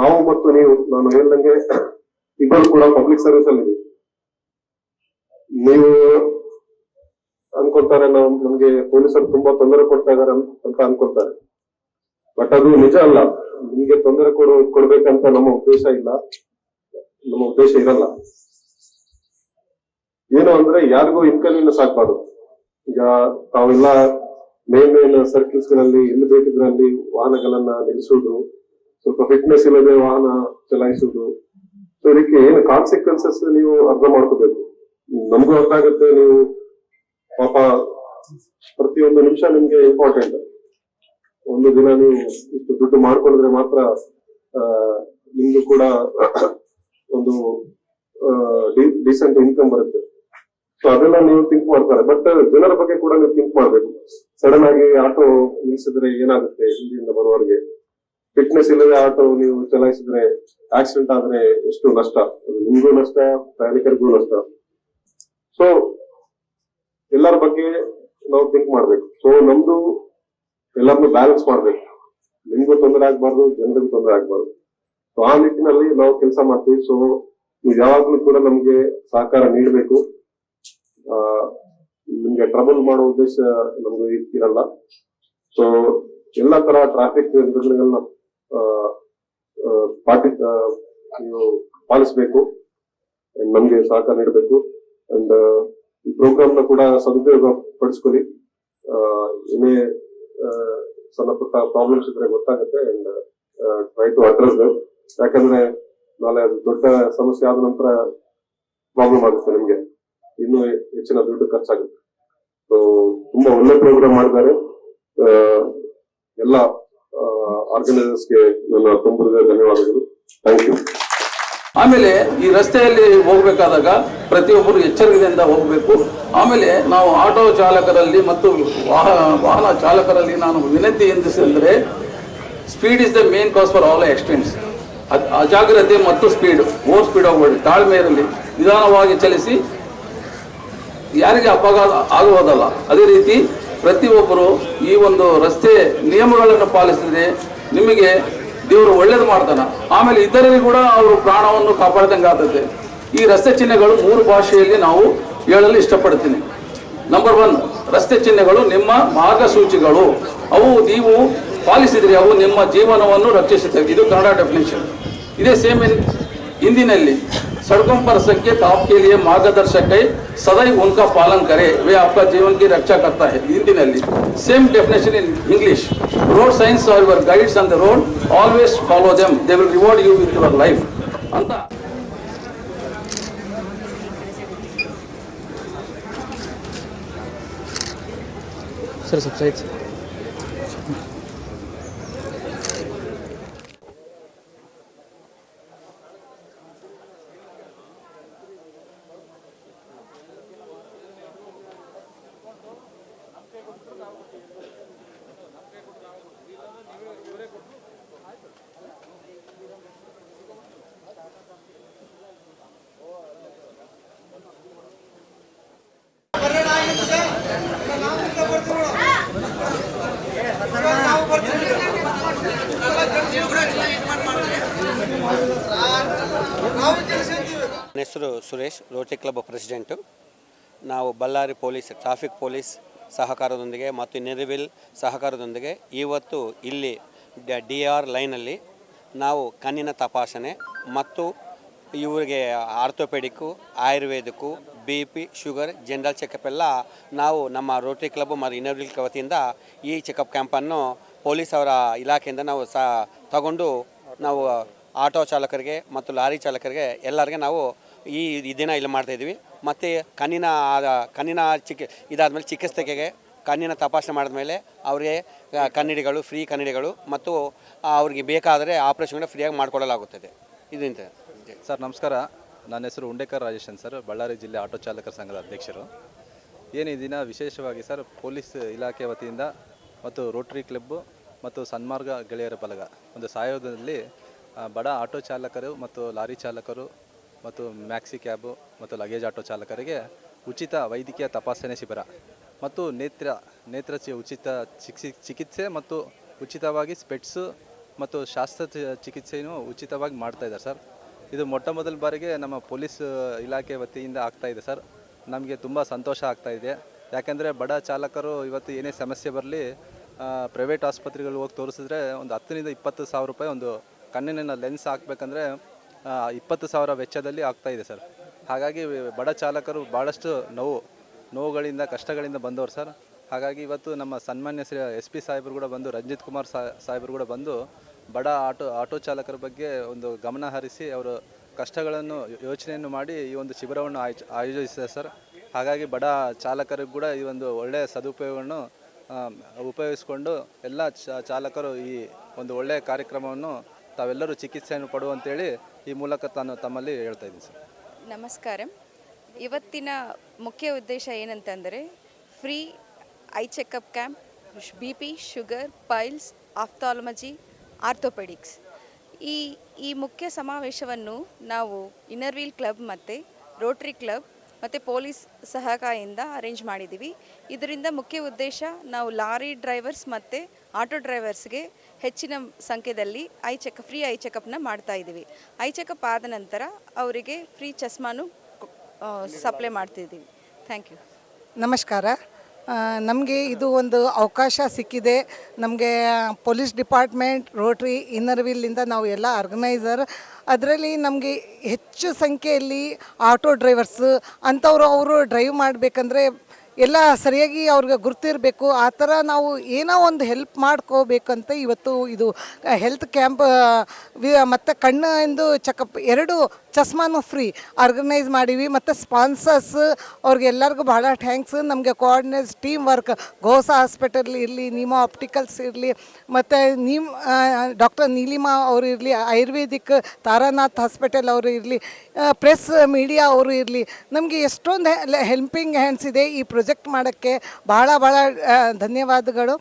ನಾವು ಮತ್ತು ನೀವು, ನಾನು ಹೇಳ್ದಂಗೆ ಇಬ್ಬರು ಕೂಡ ಪಬ್ಲಿಕ್ ಸರ್ವಿಸ್ ಅಲ್ಲಿ ಇದೆ. ನೀವು ಅನ್ಕೊಳ್ತಾರೆ ನಮ್ಗೆ ಪೊಲೀಸರು ತುಂಬಾ ತೊಂದರೆ ಕೊಡ್ತಾ ಇದಾರೆ ಅಂತ ಅನ್ಕೊಳ್ತಾರೆ. ಬಟ್ ಅದು ನಿಜ ಅಲ್ಲ. ನಿಮ್ಗೆ ತೊಂದರೆ ಕೊಡ್ಬೇಕಂತ ನಮ್ಮ ಉದ್ದೇಶ ಇಲ್ಲ, ನಮ್ಮ ಉದ್ದೇಶ ಇರಲ್ಲ. ಏನು ಅಂದ್ರೆ ಯಾರಿಗೂ ಇನ್ಕನ್ವೀನಿಯನ್ಸ್ ಆಗ್ಬಾರ್ದು. ಈಗ ತಾವೆಲ್ಲ ಮೇನ್ ಸರ್ಕಲ್ಸ್ ಗಳಲ್ಲಿ ಎಲ್ಲಿ ಬೇಕಿದ್ರಲ್ಲಿ ವಾಹನಗಳನ್ನ ನಿಲ್ಲಿಸುವುದು, ಸ್ವಲ್ಪ ಫಿಟ್ನೆಸ್ ಇಲ್ಲದೆ ವಾಹನ ಚಲಾಯಿಸುವುದು, ಇದಕ್ಕೆ ಏನು ಕಾನ್ಸಿಕ್ವೆನ್ಸಸ್ ನೀವು ಅರ್ಥ ಮಾಡ್ಕೋಬೇಕು. ನಮಗೂ ಅರ್ಥ ಆಗುತ್ತೆ. ನೀವು ಪಾಪ ಪ್ರತಿಯೊಂದು ನಿಮಿಷ ನಿಮ್ಗೆ ಇಂಪಾರ್ಟೆಂಟ್. ಒಂದು ದಿನ ನೀವು ಇಷ್ಟು ದುಡ್ಡು ಮಾಡ್ಕೊಂಡ್ರೆ ಮಾತ್ರ ನಿಮ್ಗೂ ಕೂಡ ಒಂದು ಡಿಸೆಂಟ್ ಇನ್ಕಮ್ ಬರುತ್ತೆ. ಸೊ ಅದೆಲ್ಲ ನೀವು ಥಿಂಕ್ ಮಾಡ್ತಾರೆ. ಬಟ್ ಜನರ ಬಗ್ಗೆ ಕೂಡ ನೀವು ಥಿಂಕ್ ಮಾಡ್ಬೇಕು. ಸಡನ್ ಆಗಿ ಆಟೋ ನಿಲ್ಸಿದ್ರೆ ಏನಾಗುತ್ತೆ ಹಿಂದಿಯಿಂದ ಬರುವವರಿಗೆ? ಫಿಟ್ನೆಸ್ ಇಲ್ಲದೆ ಆಟೋ ನೀವು ಚಲಾಯಿಸಿದ್ರೆ ಆಕ್ಸಿಡೆಂಟ್ ಆದ್ರೆ ಎಷ್ಟು ನಷ್ಟ, ನಿಮ್ಗೂ ನಷ್ಟ, ಪ್ರಯಾಣಿಕರಿಗೂ ನಷ್ಟ. ಸೊ ಎಲ್ಲರ ಬಗ್ಗೆ ನಾವು ಥಿಂಕ್ ಮಾಡ್ಬೇಕು. ಸೊ ನಮ್ದು ಎಲ್ಲರನ್ನು ಬ್ಯಾಲೆನ್ಸ್ ಮಾಡ್ಬೇಕು. ನಿಮ್ಗೂ ತೊಂದರೆ ಆಗ್ಬಾರ್ದು, ಜನರಿಗೂ ತೊಂದರೆ ಆಗ್ಬಾರ್ದು. ಸೊ ಆ ನಿಟ್ಟಿನಲ್ಲಿ ನಾವು ಕೆಲಸ ಮಾಡ್ತೀವಿ. ಸೊ ನೀವು ಯಾವಾಗ್ಲೂ ಕೂಡ ನಮ್ಗೆ ಸಹಕಾರ ನೀಡಬೇಕು. ನಿಮ್ಗೆ ಟ್ರಬಲ್ ಮಾಡೋ ಉದ್ದೇಶ ನಮ್ಗೆ ಇರಲ್ಲ. ಸೊ ಎಲ್ಲಾ ತರ ಟ್ರಾಫಿಕ್ ನಿಯಂತ್ರಣಗಳನ್ನ ನೀವು ಪಾಲಿಸಬೇಕು, ನಮ್ಗೆ ಸಹಕಾರ ನೀಡಬೇಕು. ಅಂಡ್ ಈ ಪ್ರೋಗ್ರಾಮ್ ನ ಕೂಡ ಸದುಪಯೋಗ ಪಡಿಸ್ಕೊಳ್ಳಿ. ಏನೇ ಸಣ್ಣ ಪುಟ್ಟ ಪ್ರಾಬ್ಲಮ್ಸ್ ಇದ್ರೆ ಗೊತ್ತಾಗುತ್ತೆ. ಅಂಡ್ ಟ್ರೈ ಟು ಅಡ್ರೆಸ್ ದಮ್. ಯಾಕಂದ್ರೆ ನಾಳೆ ಅದು ದೊಡ್ಡ ಸಮಸ್ಯೆ ಆದ ನಂತರ ಪ್ರಾಬ್ಲಮ್ ಆಗುತ್ತೆ, ನಿಮ್ಗೆ ಇನ್ನೂ ಹೆಚ್ಚಿನ ದುಡ್ಡು ಖರ್ಚಾಗುತ್ತೆ. ಸೊ ತುಂಬಾ ಒಳ್ಳೆ ಪ್ರೋಗ್ರಾಮ್ ಮಾಡಿದ್ದಾರೆ. ಎಲ್ಲ ಆರ್ಗನೈಸರ್ಸ್ಗೆ ನನ್ನ ತುಂಬ ಧನ್ಯವಾದಗಳು. Thank you. ಆಮೇಲೆ ಈ ರಸ್ತೆಯಲ್ಲಿ ಹೋಗ್ಬೇಕಾದಾಗ ಪ್ರತಿಯೊಬ್ಬರು ಎಚ್ಚರಿಕೆಯಿಂದ ಹೋಗಬೇಕು. ಆಮೇಲೆ ನಾವು ಆಟೋ ಚಾಲಕರಲ್ಲಿ ಮತ್ತು ವಾಹನ ಚಾಲಕರಲ್ಲಿ ನಾನು ವಿನಂತಿ ಎಂದಿಸಿದ್ರೆ, speed is the main cause for all accidents. ಅಜಾಗ್ರತೆ ಮತ್ತು ಸ್ಪೀಡ್, ಓವರ್ ಸ್ಪೀಡ್ ಹೋಗಬೇಡಿ. ತಾಳ್ಮೆ ಇರಲಿ, ನಿಧಾನವಾಗಿ ಚಲಿಸಿ, ಯಾರಿಗೆ ಅಪಘಾತ ಆಗುವುದಲ್ಲ. ಅದೇ ರೀತಿ ಪ್ರತಿಯೊಬ್ಬರು ಈ ಒಂದು ರಸ್ತೆ ನಿಯಮಗಳನ್ನು ಪಾಲಿಸಿದ್ರೆ ನಿಮಗೆ ದೇವರು ಒಳ್ಳೇದು ಮಾಡ್ತಾನೆ. ಆಮೇಲೆ ಇತರರಿಗೆ ಕೂಡ ಅವರು ಪ್ರಾಣವನ್ನು ಕಾಪಾಡ್ದಂಗೆ ಆಗ್ತದೆ. ಈ ರಸ್ತೆ ಚಿಹ್ನೆಗಳು 3 ಭಾಷೆಯಲ್ಲಿ ನಾವು ಹೇಳಲು ಇಷ್ಟಪಡ್ತೀನಿ. ನಂಬರ್ 1, ರಸ್ತೆ ಚಿಹ್ನೆಗಳು ನಿಮ್ಮ ಮಾರ್ಗಸೂಚಿಗಳು. ಅವು ನೀವು ಪಾಲಿಸಿದ್ರೆ ಅವು ನಿಮ್ಮ ಜೀವನವನ್ನು ರಕ್ಷಿಸುತ್ತವೆ. ಇದು ಕನ್ನಡ ಡೆಫಿನೇಷನ್. ಇದೇ ಸೇಮ್ ಹಿಂದಿನಲ್ಲಿ सड़कों पर संकेत आपके लिए मार्गदर्शक है, सदैव उनका पालन करें, वे आपका जीवन की रक्षा करता है. Hindi same definition in English. Road signs are your guides on the road, always follow them, they will reward you with your life ಅಂತ. Sir subscribe. ನನ್ನ ಹೆಸರು ಸುರೇಶ್, ರೋಟರಿ ಕ್ಲಬ್ ಪ್ರೆಸಿಡೆಂಟು. ನಾವು ಬಳ್ಳಾರಿ ಪೊಲೀಸ್, ಟ್ರಾಫಿಕ್ ಪೊಲೀಸ್ ಸಹಕಾರದೊಂದಿಗೆ ಮತ್ತು ನೆರವಿಲ್ ಸಹಕಾರದೊಂದಿಗೆ ಇವತ್ತು ಇಲ್ಲಿ DR ಲೈನಲ್ಲಿ ನಾವು ಕಣ್ಣಿನ ತಪಾಸಣೆ ಮತ್ತು ಇವರಿಗೆ ಆರ್ಥೋಪೆಡಿಕ್ಕು, ಆಯುರ್ವೇದಕ್ಕೂ, BP, ಶುಗರ್, ಜನರಲ್ ಚೆಕಪ್ ಎಲ್ಲ ನಾವು ನಮ್ಮ ರೋಟರಿ ಕ್ಲಬ್ ಮತ್ತು ಇನ್ನರ್ವಿಲ್ ವತಿಯಿಂದ ಈ ಚೆಕಪ್ ಕ್ಯಾಂಪನ್ನು ಪೊಲೀಸ್ ಅವರ ಇಲಾಖೆಯಿಂದ ನಾವು ತಗೊಂಡು ನಾವು ಆಟೋ ಚಾಲಕರಿಗೆ ಮತ್ತು ಲಾರಿ ಚಾಲಕರಿಗೆ ಎಲ್ಲರಿಗೆ ನಾವು ಈ ದಿನ ಇಲ್ಲಿ ಮಾಡ್ತಾಯಿದ್ವಿ. ಮತ್ತು ಕಣ್ಣಿನ ಇದಾದಮೇಲೆ ಚಿಕಿತ್ಸೆಗೆ ಕಣ್ಣಿನ ತಪಾಸಣೆ ಮಾಡಿದ್ಮೇಲೆ ಅವರಿಗೆ ಕನ್ನಡಿಗಳು, ಫ್ರೀ ಕನ್ನಡಿಗಳು ಮತ್ತು ಅವ್ರಿಗೆ ಬೇಕಾದರೆ ಆಪ್ರೇಷನ್ ಫ್ರೀಯಾಗಿ ಮಾಡಿಕೊಡಲಾಗುತ್ತದೆ. ಇದರಿಂದ ಸರ್ ನಮಸ್ಕಾರ. ನನ್ನ ಹೆಸರು ಉಂಡೇಕರ್ ರಾಜೇಶ್ ಸರ್, ಬಳ್ಳಾರಿ ಜಿಲ್ಲೆ ಆಟೋ ಚಾಲಕರ ಸಂಘದ ಅಧ್ಯಕ್ಷರು. ಏನು ಈ ದಿನ ವಿಶೇಷವಾಗಿ ಸರ್ ಪೊಲೀಸ್ ಇಲಾಖೆ ವತಿಯಿಂದ ಮತ್ತು ರೋಟರಿ ಕ್ಲಬ್ಬು ಮತ್ತು ಸನ್ಮಾರ್ಗ ಗೆಳೆಯರ ಬಲಗ ಒಂದು ಸಹಯೋಗದಲ್ಲಿ ಬಡ ಆಟೋ ಚಾಲಕರು ಮತ್ತು ಲಾರಿ ಚಾಲಕರು ಮತ್ತು ಮ್ಯಾಕ್ಸಿ ಕ್ಯಾಬು ಮತ್ತು ಲಗೇಜ್ ಆಟೋ ಚಾಲಕರಿಗೆ ಉಚಿತ ವೈದ್ಯಕೀಯ ತಪಾಸಣೆ ಶಿಬಿರ ಮತ್ತು ಉಚಿತ ಚಿಕಿತ್ಸೆ ಮತ್ತು ಉಚಿತವಾಗಿ ಸ್ಪೆಟ್ಸು ಮತ್ತು ಚಿಕಿತ್ಸೆಯನ್ನು ಉಚಿತವಾಗಿ ಮಾಡ್ತಾಯಿದ್ದಾರೆ ಸರ್. ಇದು ಮೊಟ್ಟ ಮೊದಲ ಬಾರಿಗೆ ನಮ್ಮ ಪೊಲೀಸ್ ಇಲಾಖೆ ವತಿಯಿಂದ ಆಗ್ತಾಯಿದೆ ಸರ್. ನಮಗೆ ತುಂಬ ಸಂತೋಷ ಆಗ್ತಾಯಿದೆ. ಯಾಕೆಂದರೆ ಬಡ ಚಾಲಕರು ಇವತ್ತು ಏನೇ ಸಮಸ್ಯೆ ಬರಲಿ ಪ್ರೈವೇಟ್ ಆಸ್ಪತ್ರೆಗಳು ಹೋಗಿ ತೋರಿಸಿದ್ರೆ ಒಂದು 10,000 ರಿಂದ 20,000 ರೂಪಾಯಿ ಒಂದು ಕಣ್ಣಿನ ಲೆನ್ಸ್ ಹಾಕಬೇಕಂದ್ರೆ 20,000 ವೆಚ್ಚದಲ್ಲಿ ಆಗ್ತಾಯಿದೆ ಸರ್. ಹಾಗಾಗಿ ಬಡ ಚಾಲಕರು ಭಾಳಷ್ಟು ನೋವುಗಳಿಂದ ಕಷ್ಟಗಳಿಂದ ಬಂದವರು ಸರ್. ಹಾಗಾಗಿ ಇವತ್ತು ನಮ್ಮ ಸನ್ಮಾನ್ಯ SP ಸಾಹೇಬರು ಕೂಡ ಬಂದು, ರಂಜಿತ್ ಕುಮಾರ್ ಸಾಹೇಬರು ಕೂಡ ಬಂದು ಬಡ ಆಟೋ ಚಾಲಕರ ಬಗ್ಗೆ ಒಂದು ಗಮನ ಹರಿಸಿ ಅವರ ಕಷ್ಟಗಳನ್ನು ಯೋಚನೆಯನ್ನು ಮಾಡಿ ಈ ಒಂದು ಶಿಬಿರವನ್ನು ಆಯೋಜಿಸಿದ್ದಾರೆ ಸರ್. ಹಾಗಾಗಿ ಬಡ ಚಾಲಕರಿಗೂ ಕೂಡ ಈ ಒಂದು ಒಳ್ಳೆಯ ಸದುಪಯೋಗವನ್ನು ಉಪಯೋಗಿಸಿಕೊಂಡು ಎಲ್ಲ ಚಾಲಕರು ಈ ಒಂದು ಒಳ್ಳೆಯ ಕಾರ್ಯಕ್ರಮವನ್ನು ತಾವೆಲ್ಲರೂ ಚಿಕಿತ್ಸೆಯನ್ನು ಪಡುವಂತೇಳಿ ಈ ಮೂಲಕ ತಮ್ಮಲ್ಲಿ ಹೇಳ್ತಾ ಇದ್ದೀನಿ ಸರ್. ನಮಸ್ಕಾರ. ಇವತ್ತಿನ ಮುಖ್ಯ ಉದ್ದೇಶ ಏನಂತಂದರೆ free eye checkup camp, BP, sugar, piles, ophthalmology, orthopedics. ಈ ಮುಖ್ಯ ಸಮಾವೇಶವನ್ನು ನಾವು ಇನ್ನರ್ವೀಲ್ ಕ್ಲಬ್ ಮತ್ತು ರೋಟ್ರಿ ಕ್ಲಬ್ ಮತ್ತು ಪೊಲೀಸ್ ಸಹಕಾರದಿಂದ ಅರೇಂಜ್ ಮಾಡಿದ್ದೀವಿ. ಇದರಿಂದ ಮುಖ್ಯ ಉದ್ದೇಶ ನಾವು ಲಾರಿ ಡ್ರೈವರ್ಸ್ ಮತ್ತು ಆಟೋ ಡ್ರೈವರ್ಸ್ಗೆ ಹೆಚ್ಚಿನ ಸಂಖ್ಯೆಯಲ್ಲಿ ಫ್ರೀ ಐ ಚೆಕಪ್ನ ಮಾಡ್ತಾ ಇದ್ದೀವಿ. ಐ ಚೆಕಪ್ ಆದ ನಂತರ ಅವರಿಗೆ ಫ್ರೀ ಚಸ್ಮಾನು ಸಪ್ಲೈ ಮಾಡ್ತಿದ್ದೀವಿ. Thank you. ನಮಸ್ಕಾರ. ನಮಗೆ ಇದು ಒಂದು ಅವಕಾಶ ಸಿಕ್ಕಿದೆ. ನಮಗೆ ಪೊಲೀಸ್ ಡಿಪಾರ್ಟ್ಮೆಂಟ್, ರೋಟ್ರಿ, ಇನ್ನರ್ವಿಲ್ಲಿಂದ ನಾವು ಎಲ್ಲ ಆರ್ಗನೈಸರ್. ಅದರಲ್ಲಿ ನಮಗೆ ಹೆಚ್ಚು ಸಂಖ್ಯೆಯಲ್ಲಿ ಆಟೋ ಡ್ರೈವರ್ಸ್ ಅಂಥವ್ರು ಅವರು ಡ್ರೈವ್ ಮಾಡಬೇಕಂದ್ರೆ ಎಲ್ಲ ಸರಿಯಾಗಿ ಅವ್ರಿಗೆ ಗುರ್ತಿರಬೇಕು. ಆ ಥರ ನಾವು ಏನೋ ಒಂದು ಹೆಲ್ಪ್ ಮಾಡ್ಕೋಬೇಕಂತ ಇವತ್ತು ಇದು ಹೆಲ್ತ್ ಕ್ಯಾಂಪ್ ಮತ್ತು ಕಣ್ಣಿಂದು ಚೆಕಪ್ 2 ಚಸ್ಮಾನು ಫ್ರೀ ಆರ್ಗನೈಸ್ ಮಾಡೀವಿ. ಮತ್ತು ಸ್ಪಾನ್ಸರ್ಸ್ ಅವ್ರಿಗೆಲ್ಲರಿಗೂ ಭಾಳ ಥ್ಯಾಂಕ್ಸ್. ನಮಗೆ ಕೋಆರ್ಡಿನೇಟ್ಸ್ ಟೀಮ್ ವರ್ಕ್ ಘೋಸ ಹಾಸ್ಪಿಟಲ್ ಇರಲಿ, ನೀಮಾ ಆಪ್ಟಿಕಲ್ಸ್ ಇರಲಿ, ಮತ್ತು ಡಾಕ್ಟರ್ ನೀಲಿಮಾ ಅವರು ಇರಲಿ, ಆಯುರ್ವೇದಿಕ್ ತಾರಾನಾಥ್ ಹಾಸ್ಪಿಟಲ್ ಅವರು ಇರಲಿ, ಪ್ರೆಸ್ ಮೀಡಿಯಾ ಅವರು ಇರಲಿ, ನಮಗೆ ಎಷ್ಟೊಂದು ಹೆಲ್ಪಿಂಗ್ ಹ್ಯಾಂಡ್ಸ್ ಇದೆ ಈ ಪ್ರಾಜೆಕ್ಟ್ ಮಾಡೋಕ್ಕೆ. ಭಾಳ ಧನ್ಯವಾದಗಳು.